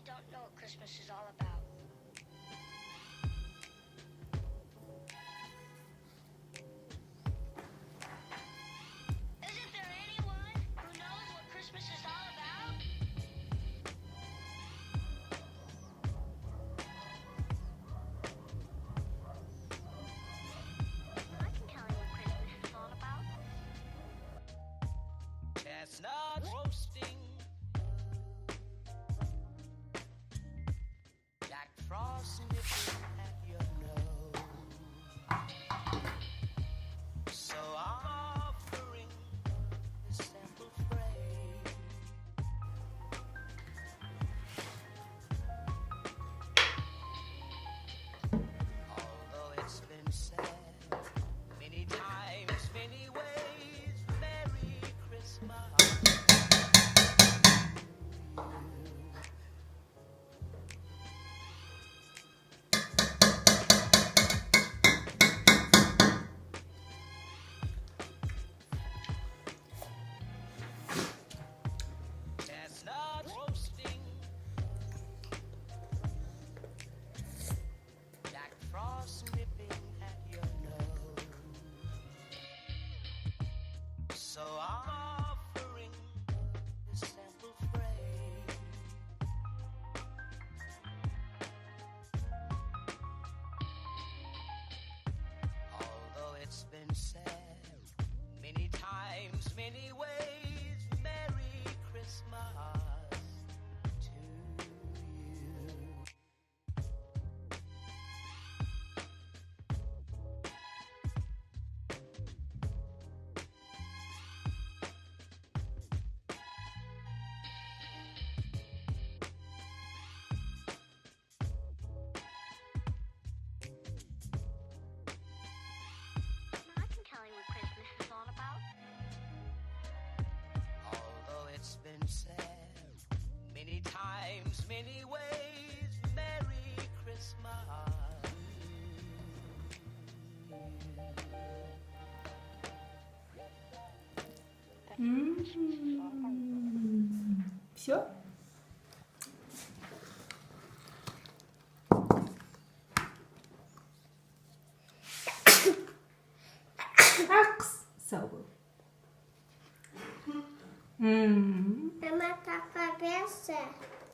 don't know what Christmas is all about. Isn't there anyone who knows what Christmas is all about? I can tell you what Christmas is all about. Chestnuts roasting, Jack Frost nipping at your nose. So I'm offering this simple phrase. Although it's been said many times, many ways, Merry Christmas. Chestnut roasting, Jack Frost nipping at your nose. So I'm offering this simple phrase. Although it's been said many times, many ways, Merry Christmas to you. I can tell you what Christmas is all about. Although it's been said many times, many ways, Merry Christmas. Все? Sauber. Mama tá cabeça.